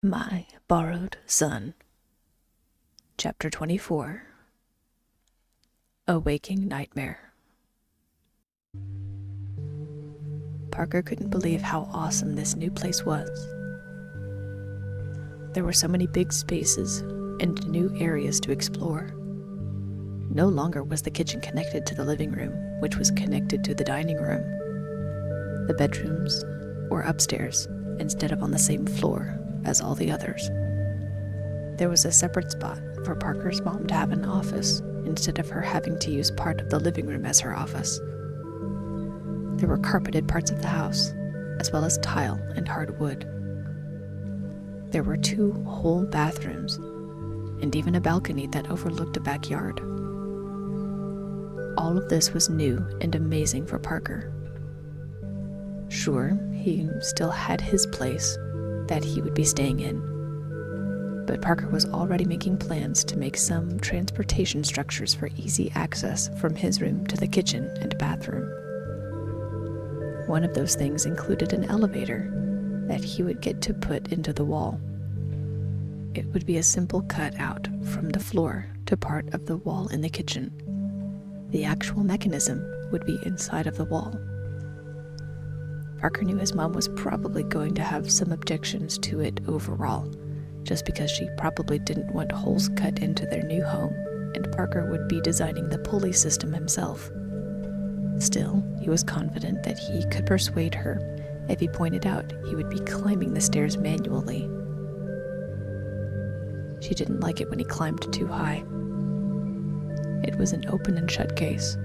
My Borrowed Son. Chapter 24. A Waking Nightmare. Parker couldn't believe how awesome this new place was. There were so many big spaces and new areas to explore. No longer was the kitchen connected to the living room, which was connected to the dining room. The bedrooms were upstairs instead of on the same floor as all the others. There was a separate spot for Parker's mom to have an office instead of her having to use part of the living room as her office. There were carpeted parts of the house, as well as tile and hardwood. There were 2 whole bathrooms, and even a balcony that overlooked a backyard. All of this was new and amazing for Parker. Sure, he still had his place that he would be staying in, but Parker was already making plans to make some transportation structures for easy access from his room to the kitchen and bathroom. One of those things included an elevator that he would get to put into the wall. It would be a simple cut out from the floor to part of the wall in the kitchen. The actual mechanism would be inside of the wall. Parker knew his mom was probably going to have some objections to it overall, just because she probably didn't want holes cut into their new home, and Parker would be designing the pulley system himself. Still, he was confident that he could persuade her if he pointed out he would be climbing the stairs manually. She didn't like it when he climbed too high. It was an open and shut case.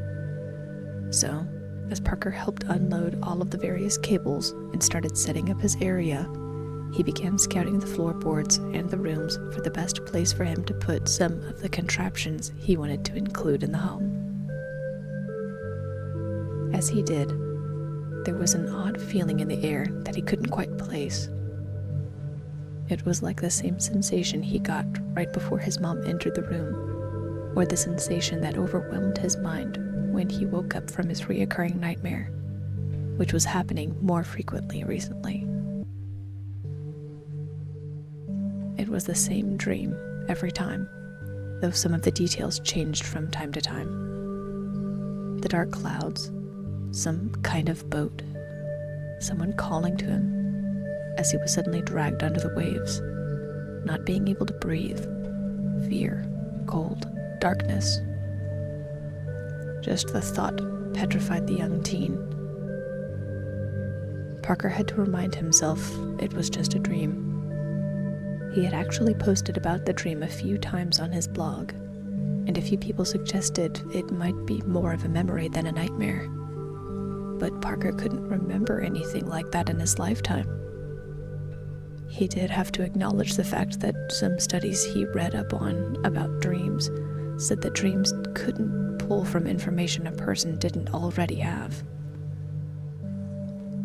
So, as Parker helped unload all of the various cables and started setting up his area, he began scouting the floorboards and the rooms for the best place for him to put some of the contraptions he wanted to include in the home. As he did, there was an odd feeling in the air that he couldn't quite place. It was like the same sensation he got right before his mom entered the room, or the sensation that overwhelmed his mind when he woke up from his reoccurring nightmare, which was happening more frequently recently. It was the same dream every time, though some of the details changed from time to time. The dark clouds, some kind of boat, someone calling to him as he was suddenly dragged under the waves, not being able to breathe, fear, cold, darkness. Just the thought petrified the young teen. Parker had to remind himself it was just a dream. He had actually posted about the dream a few times on his blog, and a few people suggested it might be more of a memory than a nightmare. But Parker couldn't remember anything like that in his lifetime. He did have to acknowledge the fact that some studies he read up on about dreams said that dreams couldn't pull from information a person didn't already have.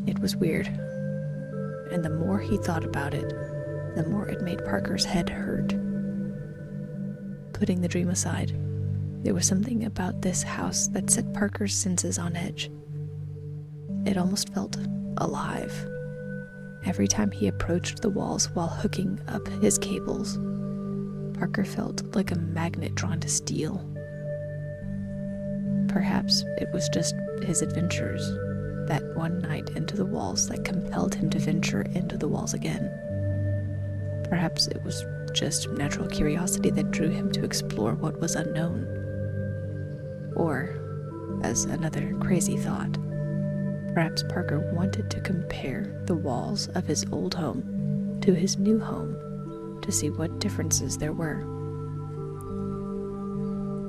It was weird, and the more he thought about it, the more it made Parker's head hurt. Putting the dream aside, there was something about this house that set Parker's senses on edge. It almost felt alive. Every time he approached the walls while hooking up his cables, Parker felt like a magnet drawn to steel. Perhaps it was just his adventures, that one night into the walls, that compelled him to venture into the walls again. Perhaps it was just natural curiosity that drew him to explore what was unknown. Or, as another crazy thought, perhaps Parker wanted to compare the walls of his old home to his new home to see what differences there were.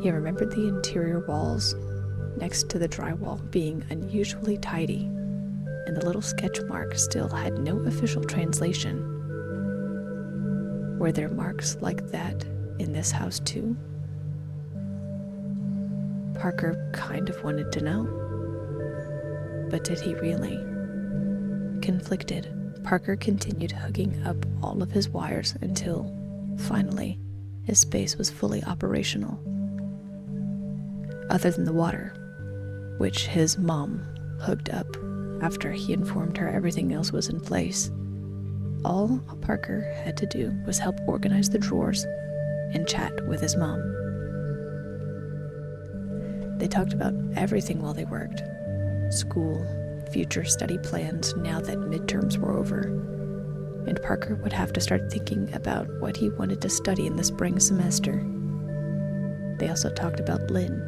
He remembered the interior walls next to the drywall being unusually tidy, and the little sketch mark still had no official translation. Were there marks like that in this house too? Parker kind of wanted to know. But did he really? Conflicted, Parker continued hooking up all of his wires until, finally, his space was fully operational. Other than the water, which his mom hooked up after he informed her everything else was in place, all Parker had to do was help organize the drawers and chat with his mom. They talked about everything while they worked. School, future study plans now that midterms were over, and Parker would have to start thinking about what he wanted to study in the spring semester. They also talked about Lynn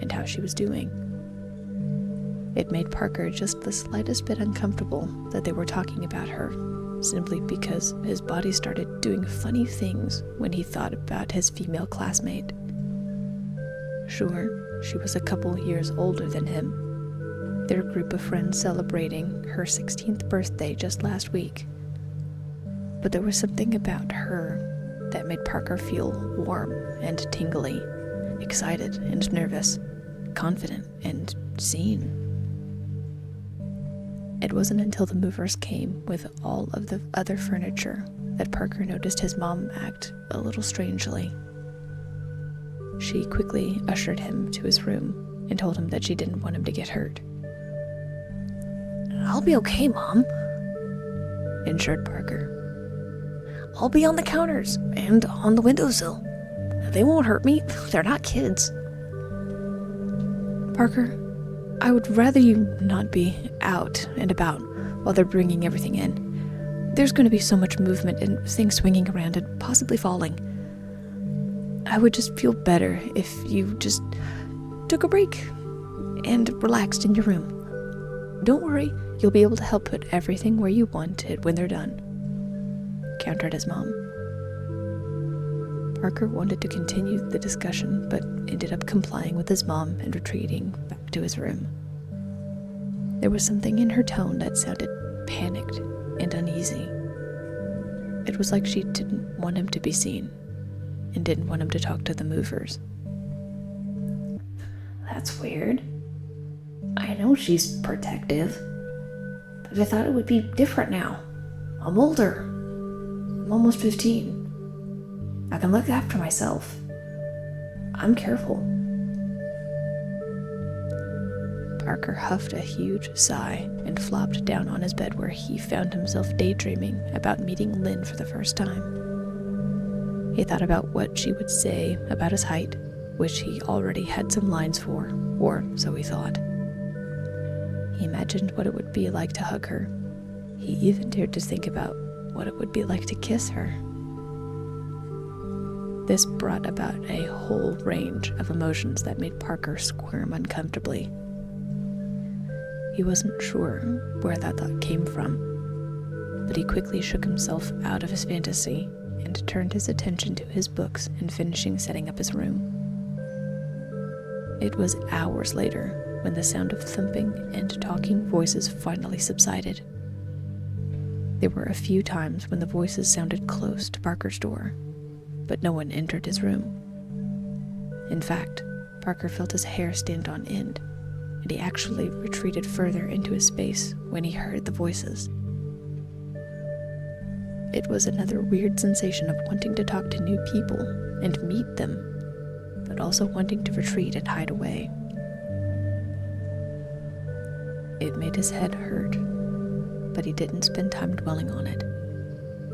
and how she was doing. It made Parker just the slightest bit uncomfortable that they were talking about her, simply because his body started doing funny things when he thought about his female classmate. Sure, she was a couple years older than him, their group of friends celebrating her 16th birthday just last week. But there was something about her that made Parker feel warm and tingly, excited and nervous, confident and seen. It wasn't until the movers came with all of the other furniture that Parker noticed his mom act a little strangely. She quickly ushered him to his room and told him that she didn't want him to get hurt. "I'll be okay, Mom," assured Parker. "I'll be on the counters and on the windowsill. They won't hurt me. They're not kids." "Parker, I would rather you not be out and about while they're bringing everything in. There's going to be so much movement and things swinging around and possibly falling. I would just feel better if you just took a break and relaxed in your room. Don't worry, you'll be able to help put everything where you want it when they're done," countered his mom. Parker wanted to continue the discussion, but ended up complying with his mom and retreating back to his room. There was something in her tone that sounded panicked and uneasy. It was like she didn't want him to be seen, and didn't want him to talk to the movers. "That's weird. I know she's protective, but I thought it would be different now. I'm older. I'm almost 15. I can look after myself. I'm careful." Parker huffed a huge sigh and flopped down on his bed, where he found himself daydreaming about meeting Lynn for the first time. He thought about what she would say about his height, which he already had some lines for, or so he thought. He imagined what it would be like to hug her. He even dared to think about what it would be like to kiss her. This brought about a whole range of emotions that made Parker squirm uncomfortably. He wasn't sure where that thought came from, but he quickly shook himself out of his fantasy and turned his attention to his books and finishing setting up his room. It was hours later when the sound of thumping and talking voices finally subsided. There were a few times when the voices sounded close to Parker's door, but no one entered his room. In fact, Parker felt his hair stand on end, and he actually retreated further into his space when he heard the voices. It was another weird sensation of wanting to talk to new people and meet them, but also wanting to retreat and hide away. It made his head hurt, but he didn't spend time dwelling on it.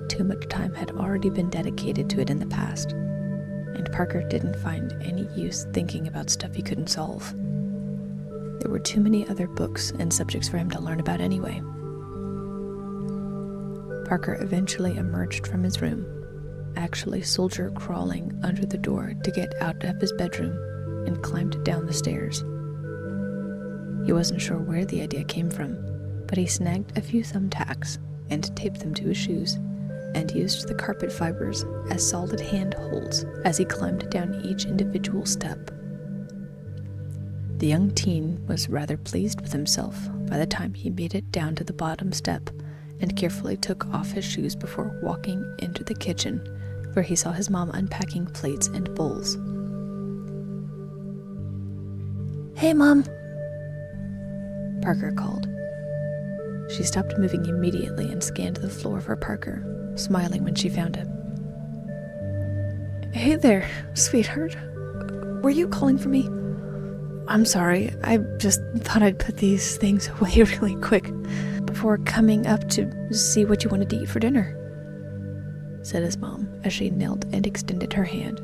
Too much time had already been dedicated to it in the past, and Parker didn't find any use thinking about stuff he couldn't solve. There were too many other books and subjects for him to learn about anyway. Parker eventually emerged from his room, actually soldier crawling under the door to get out of his bedroom, and climbed down the stairs. He wasn't sure where the idea came from, but he snagged a few thumbtacks and taped them to his shoes, and used the carpet fibers as solid handholds as he climbed down each individual step. The young teen was rather pleased with himself by the time he made it down to the bottom step and carefully took off his shoes before walking into the kitchen, where he saw his mom unpacking plates and bowls. "Hey, Mom," Parker called. She stopped moving immediately and scanned the floor for Parker, smiling when she found him. "Hey there, sweetheart. Were you calling for me? I'm sorry, I just thought I'd put these things away really quick, before coming up to see what you wanted to eat for dinner," said his mom as she knelt and extended her hand.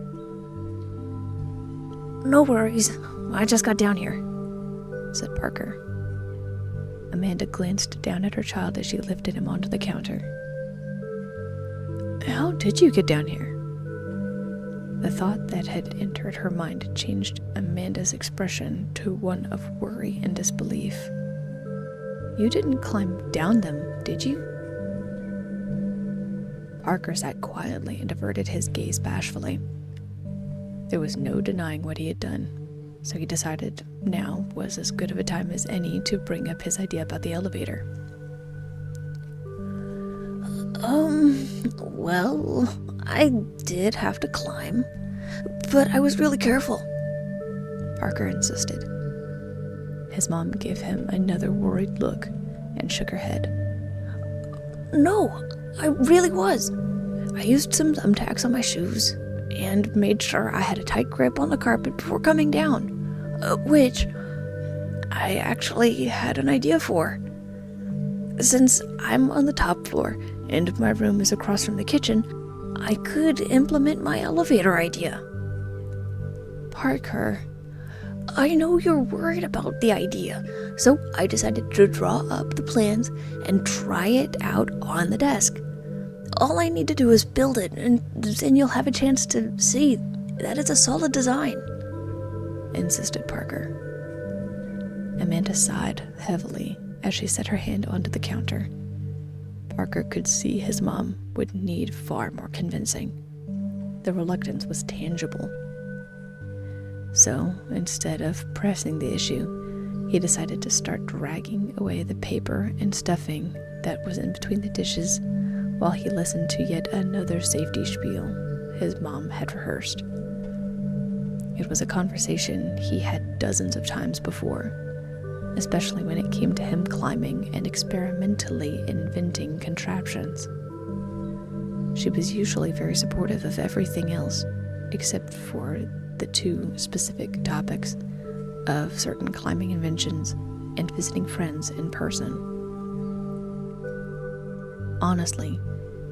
"No worries. I just got down here," said Parker. Amanda glanced down at her child as she lifted him onto the counter. "How did you get down here?" The thought that had entered her mind changed Amanda's expression to one of worry and disbelief. "You didn't climb down them, did you?" Parker sat quietly and averted his gaze bashfully. There was no denying what he had done, so he decided now was as good of a time as any to bring up his idea about the elevator. Well, I did have to climb, but I was really careful," Parker insisted. His mom gave him another worried look and shook her head. "No, I really was. I used some thumbtacks on my shoes and made sure I had a tight grip on the carpet before coming down, which I actually had an idea for. Since I'm on the top floor and my room is across from the kitchen, I could implement my elevator idea." "Parker, "I know you're worried about the idea, so I decided to draw up the plans and try it out on the desk. All I need to do is build it, and then you'll have a chance to see that it's a solid design," insisted Parker. Amanda sighed heavily as she set her hand onto the counter. Parker could see his mom would need far more convincing. The reluctance was tangible. So, instead of pressing the issue, he decided to start dragging away the paper and stuffing that was in between the dishes while he listened to yet another safety spiel his mom had rehearsed. It was a conversation he had dozens of times before, especially when it came to him climbing and experimentally inventing contraptions. She was usually very supportive of everything else, except for the two specific topics of certain climbing inventions and visiting friends in person. Honestly,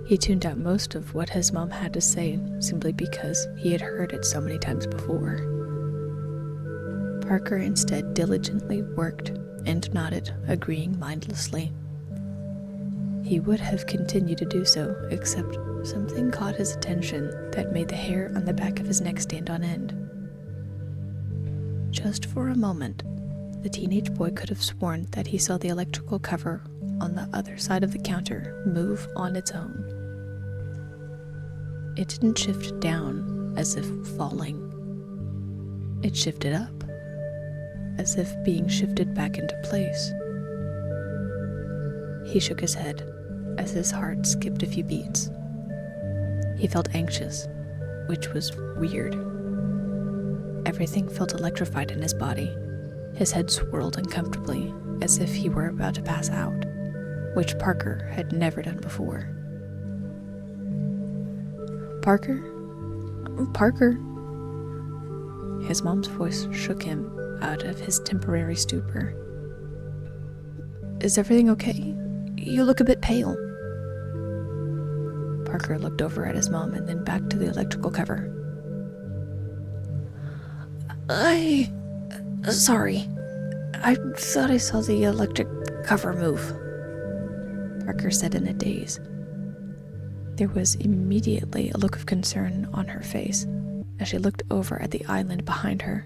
he tuned out most of what his mom had to say simply because he had heard it so many times before. Parker instead diligently worked and nodded, agreeing mindlessly. He would have continued to do so, except something caught his attention that made the hair on the back of his neck stand on end. Just for a moment, the teenage boy could have sworn that he saw the electrical cover on the other side of the counter move on its own. It didn't shift down as if falling. It shifted up, as if being shifted back into place. He shook his head as his heart skipped a few beats. He felt anxious, which was weird. Everything felt electrified in his body. His head swirled uncomfortably, as if he were about to pass out, which Parker had never done before. "Parker? Parker?" His mom's voice shook him out of his temporary stupor. "Is everything okay? You look a bit pale." Parker looked over at his mom and then back to the electrical cover. Sorry. I thought I saw the electric cover move," Parker said in a daze. There was immediately a look of concern on her face as she looked over at the island behind her.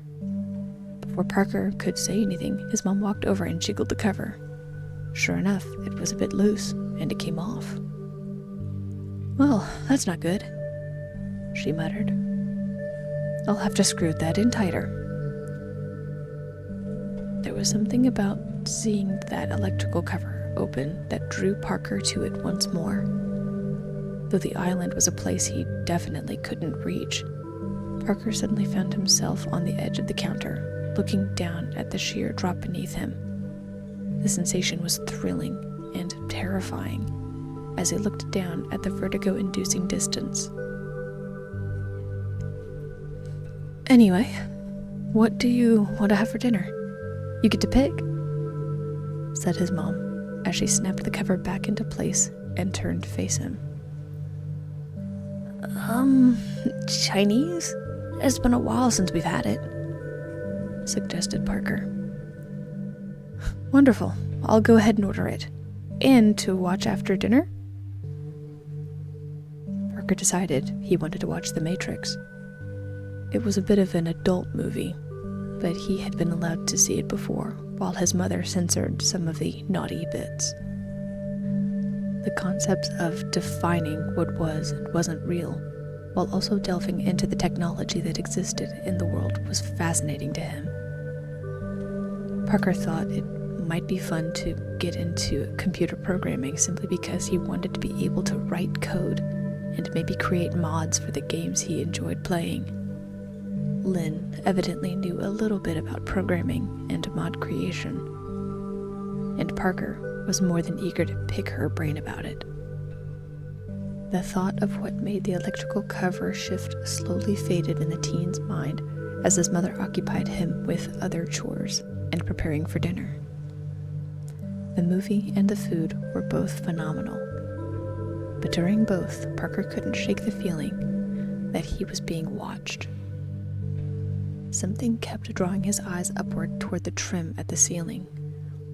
Before Parker could say anything, his mom walked over and jiggled the cover. Sure enough, it was a bit loose, and it came off. "Well, that's not good," she muttered. "I'll have to screw that in tighter." There was something about seeing that electrical cover open that drew Parker to it once more. Though the island was a place he definitely couldn't reach, Parker suddenly found himself on the edge of the counter, looking down at the sheer drop beneath him. The sensation was thrilling and terrifying as he looked down at the vertigo-inducing distance. "Anyway, what do you want to have for dinner? You get to pick," said his mom, as she snapped the cover back into place and turned to face him. Chinese? It's been a while since we've had it, suggested Parker. Wonderful. I'll go ahead and order it. And to watch after dinner? Parker decided he wanted to watch The Matrix. It was a bit of an adult movie, but he had been allowed to see it before, while his mother censored some of the naughty bits. The concepts of defining what was and wasn't real, while also delving into the technology that existed in the world, was fascinating to him. Parker thought it might be fun to get into computer programming simply because he wanted to be able to write code and maybe create mods for the games he enjoyed playing. Lynn evidently knew a little bit about programming and mod creation, and Parker was more than eager to pick her brain about it. The thought of what made the electrical cover shift slowly faded in the teen's mind as his mother occupied him with other chores and preparing for dinner. The movie and the food were both phenomenal, but during both, Parker couldn't shake the feeling that he was being watched. Something kept drawing his eyes upward toward the trim at the ceiling,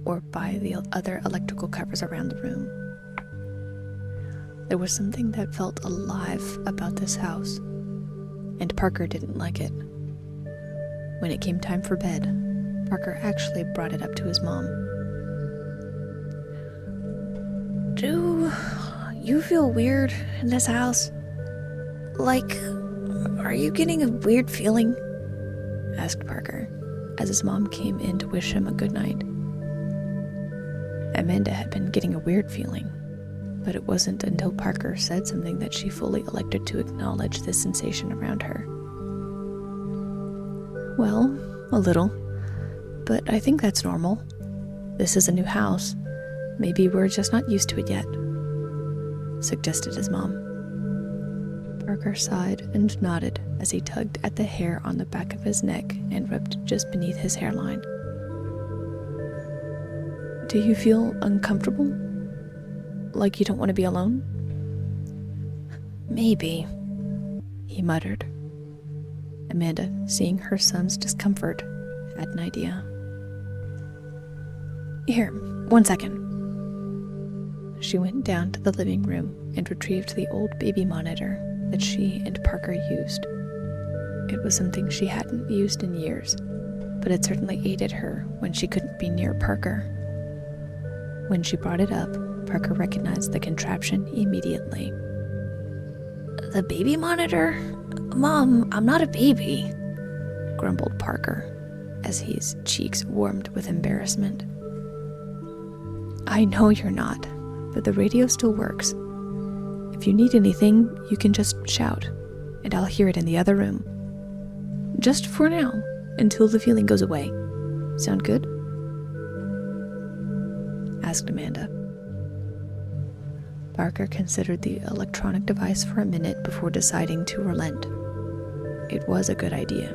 or by the other electrical covers around the room. There was something that felt alive about this house, and Parker didn't like it. When it came time for bed, Parker actually brought it up to his mom. Do you feel weird in this house? Like, are you getting a weird feeling? Asked Parker, as his mom came in to wish him a good night. Amanda had been getting a weird feeling, but it wasn't until Parker said something that she fully elected to acknowledge the sensation around her. Well, a little, but I think that's normal. This is a new house. Maybe we're just not used to it yet, suggested his mom. Parker sighed and nodded as he tugged at the hair on the back of his neck and rubbed just beneath his hairline. Do you feel uncomfortable? Like you don't want to be alone? Maybe, he muttered. Amanda, seeing her son's discomfort, had an idea. Here, 1 second. She went down to the living room and retrieved the old baby monitor that she and Parker used. It was something she hadn't used in years, but it certainly aided her when she couldn't be near Parker. When she brought it up, Parker recognized the contraption immediately. The baby monitor? Mom, I'm not a baby, grumbled Parker, as his cheeks warmed with embarrassment. I know you're not, but the radio still works. If you need anything, you can just shout, and I'll hear it in the other room. Just for now, until the feeling goes away. Sound good? Asked Amanda. Parker considered the electronic device for a minute before deciding to relent. It was a good idea,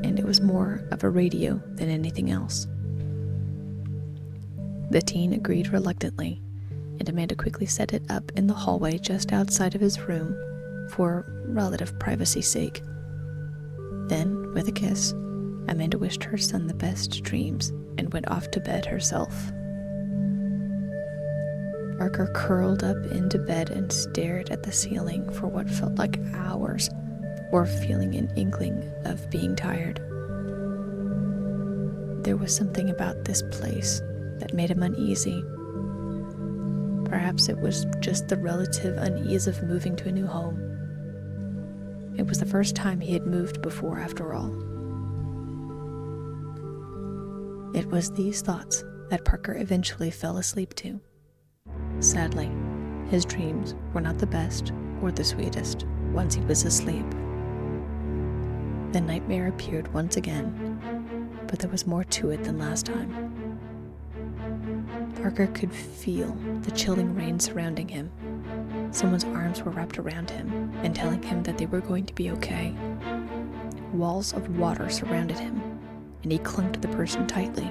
and it was more of a radio than anything else. The teen agreed reluctantly, and Amanda quickly set it up in the hallway just outside of his room for relative privacy's sake. Then, with a kiss, Amanda wished her son the best dreams and went off to bed herself. Parker curled up into bed and stared at the ceiling for what felt like hours, or feeling an inkling of being tired. There was something about this place that made him uneasy. Perhaps it was just the relative unease of moving to a new home. It was the first time he had moved before, after all. It was these thoughts that Parker eventually fell asleep to. Sadly, his dreams were not the best or the sweetest once he was asleep. The nightmare appeared once again, but there was more to it than last time. Parker could feel the chilling rain surrounding him. Someone's arms were wrapped around him and telling him that they were going to be okay. Walls of water surrounded him, and he clung to the person tightly.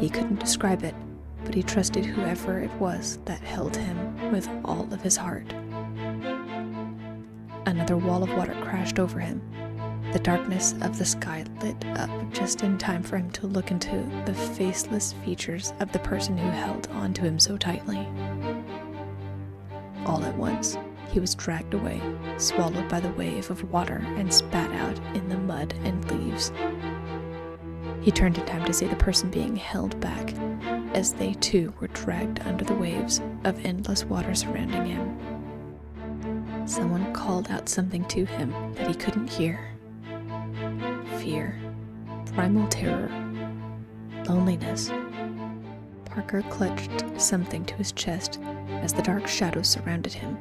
He couldn't describe it, but he trusted whoever it was that held him with all of his heart. Another wall of water crashed over him. The darkness of the sky lit up just in time for him to look into the faceless features of the person who held onto him so tightly. All at once, he was dragged away, swallowed by the wave of water and spat out in the mud and leaves. He turned in time to see the person being held back as they too were dragged under the waves of endless water surrounding him. Someone called out something to him that he couldn't hear. Fear, primal terror, loneliness. Parker clutched something to his chest as the dark shadows surrounded him.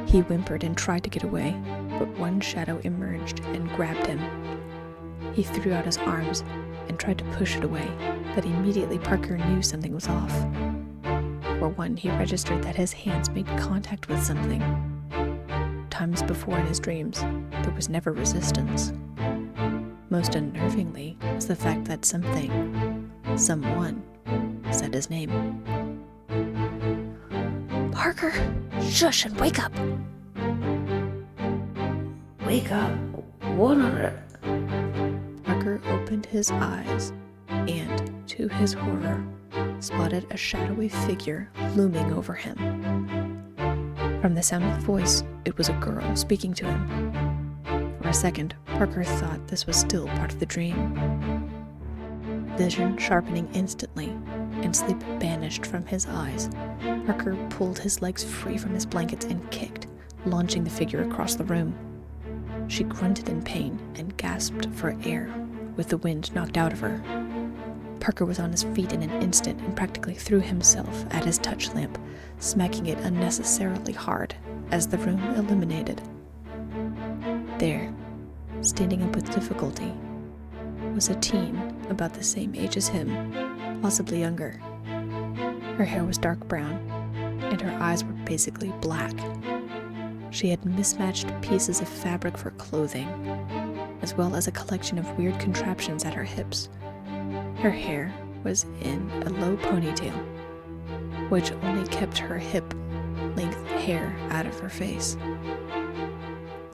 He whimpered and tried to get away, but one shadow emerged and grabbed him. He threw out his arms and tried to push it away, but immediately Parker knew something was off. For one, he registered that his hands made contact with something. Times before in his dreams, there was never resistance. Most unnervingly was the fact that someone, said his name. Parker, shush and wake up. Wake up? What on earth? Parker opened his eyes and, to his horror, spotted a shadowy figure looming over him. From the sound of the voice, it was a girl speaking to him. For a second, Parker thought this was still part of the dream. Vision sharpening instantly, and sleep banished from his eyes, Parker pulled his legs free from his blankets and kicked, launching the figure across the room. She grunted in pain and gasped for air, with the wind knocked out of her. Parker was on his feet in an instant and practically threw himself at his touch lamp, smacking it unnecessarily hard as the room illuminated. There, standing up with difficulty, was a teen about the same age as him, possibly younger. Her hair was dark brown, and her eyes were basically black. She had mismatched pieces of fabric for clothing, as well as a collection of weird contraptions at her hips. Her hair was in a low ponytail, which only kept her hip-length hair out of her face.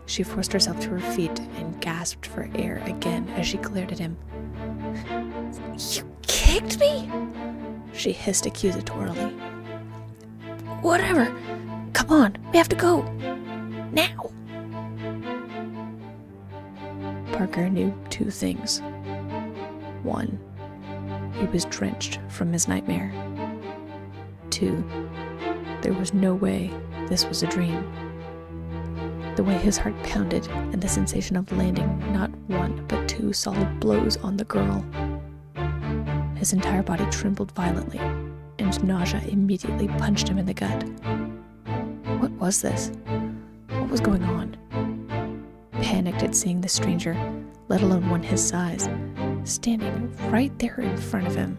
She forced herself to her feet and gasped for air again as she glared at him. You kicked me? She hissed accusatorily. Whatever. Come on, we have to go. Now. Parker knew two things. One, he was drenched from his nightmare. Two, there was no way this was a dream. The way his heart pounded and the sensation of landing not one but two solid blows on the girl. His entire body trembled violently, and nausea immediately punched him in the gut. What was this? What was going on? Panicked at seeing the stranger, let alone one his size, standing right there in front of him,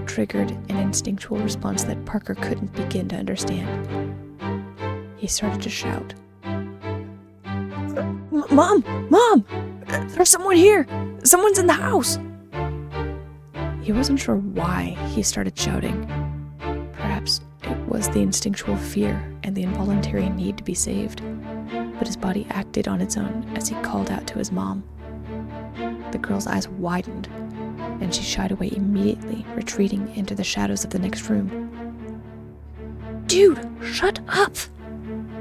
triggered an instinctual response that Parker couldn't begin to understand. He started to shout. Mom! Mom! There's someone here! Someone's in the house! He wasn't sure why he started shouting. Perhaps it was the instinctual fear and the involuntary need to be saved, but his body acted on its own as he called out to his mom. The girl's eyes widened, and she shied away immediately, retreating into the shadows of the next room. Dude, shut up!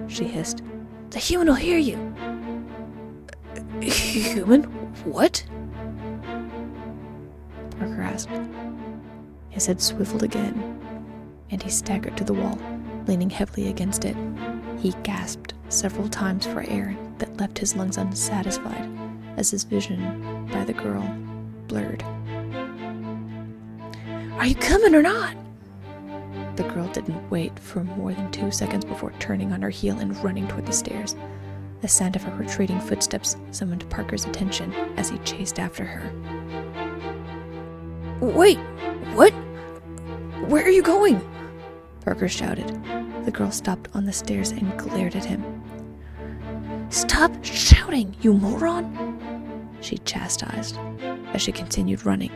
She hissed. The human will hear you. Human? What? Parker asked. His head swiveled again, and he staggered to the wall, leaning heavily against it. He gasped several times for air that left his lungs unsatisfied as his vision by the girl blurred. Are you coming or not? The girl didn't wait for more than 2 seconds before turning on her heel and running toward the stairs. The sound of her retreating footsteps summoned Parker's attention as he chased after her. Wait, what? Where are you going? Parker shouted. The girl stopped on the stairs and glared at him. Stop shouting, you moron! She chastised as she continued running.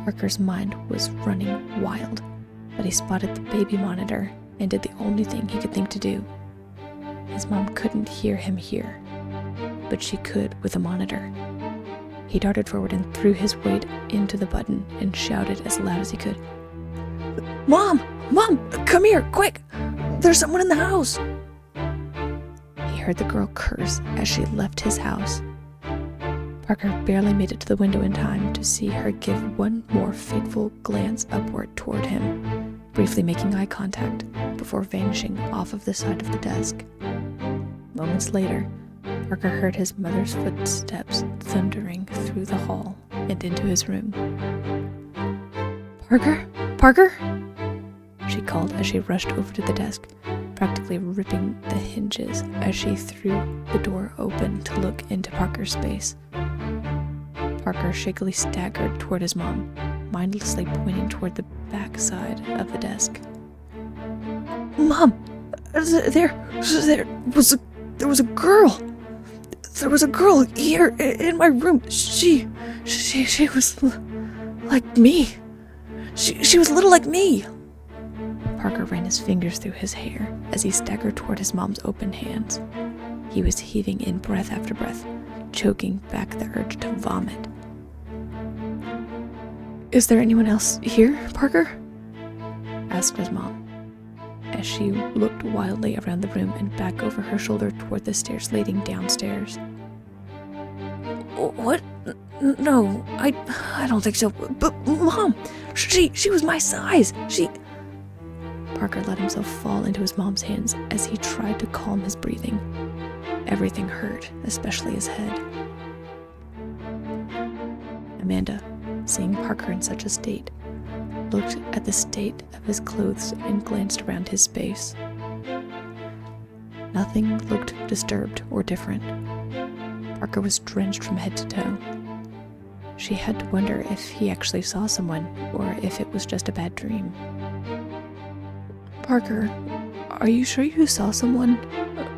Parker's mind was running wild, but he spotted the baby monitor and did the only thing he could think to do. His mom couldn't hear him here, but she could with the monitor. He darted forward and threw his weight into the button and shouted as loud as he could, "Mom! Mom! Come here, quick! There's someone in the house!" He heard the girl curse as she left his house. Parker barely made it to the window in time to see her give one more fateful glance upward toward him, briefly making eye contact before vanishing off of the side of the desk. Moments later, Parker heard his mother's footsteps thundering through the hall and into his room. "Parker? Parker?" she called as she rushed over to the desk, practically ripping the hinges as she threw the door open to look into Parker's space. Parker shakily staggered toward his mom, mindlessly pointing toward the back side of the desk. "Mom! There was a girl! There was a girl here in my room. She was like me. She was little like me." Parker ran his fingers through his hair as he staggered toward his mom's open hands. He was heaving in breath after breath, choking back the urge to vomit. "Is there anyone else here, Parker?" asked his mom, as she looked wildly around the room and back over her shoulder toward the stairs leading downstairs. "What? No, I don't think so. But Mom, she was my size. Parker let himself fall into his mom's hands as he tried to calm his breathing. Everything hurt, especially his head. Amanda, seeing Parker in such a state, looked at the state of his clothes and glanced around his space. Nothing looked disturbed or different. Parker was drenched from head to toe. She had to wonder if he actually saw someone or if it was just a bad dream. "Parker, are you sure you saw someone?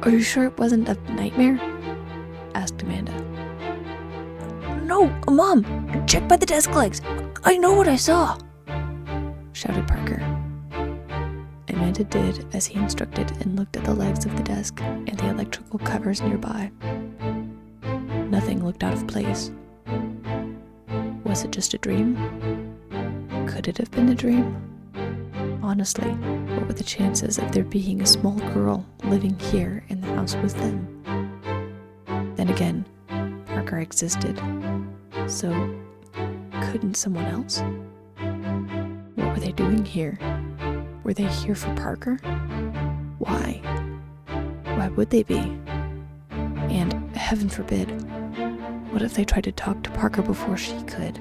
Are you sure it wasn't a nightmare?" asked Amanda. "No, Mom! Check by the desk legs! I know what I saw!" shouted Parker. Amanda did as he instructed and looked at the legs of the desk and the electrical covers nearby. Nothing looked out of place. Was it just a dream? Could it have been a dream? Honestly, what were the chances of there being a small girl living here in the house with them? Then again, Parker existed. So, couldn't someone else? What were they doing here? Were they here for Parker? Why? Why would they be? And, heaven forbid, what if they tried to talk to Parker before she could?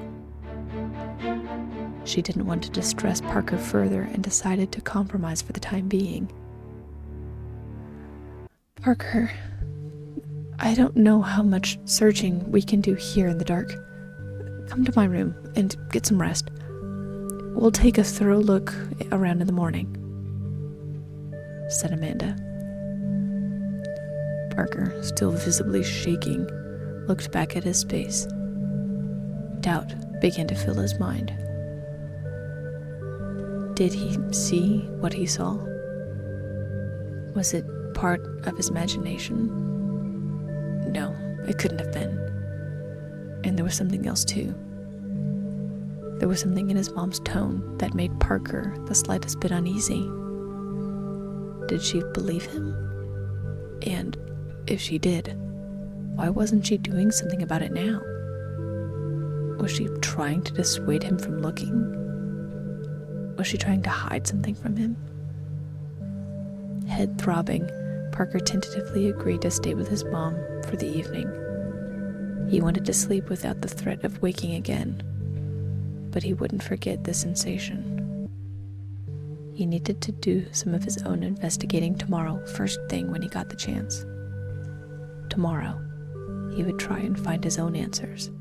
She didn't want to distress Parker further and decided to compromise for the time being. "Parker, I don't know how much searching we can do here in the dark. Come to my room and get some rest. We'll take a thorough look around in the morning," said Amanda. Parker, still visibly shaking, looked back at his space. Doubt began to fill his mind. Did he see what he saw? Was it part of his imagination? No, it couldn't have been. And there was something else too. There was something in his mom's tone that made Parker the slightest bit uneasy. Did she believe him? And if she did, why wasn't she doing something about it now? Was she trying to dissuade him from looking? Was she trying to hide something from him? Head throbbing, Parker tentatively agreed to stay with his mom for the evening. He wanted to sleep without the threat of waking again, but he wouldn't forget the sensation. He needed to do some of his own investigating tomorrow, first thing when he got the chance. Tomorrow, he would try and find his own answers.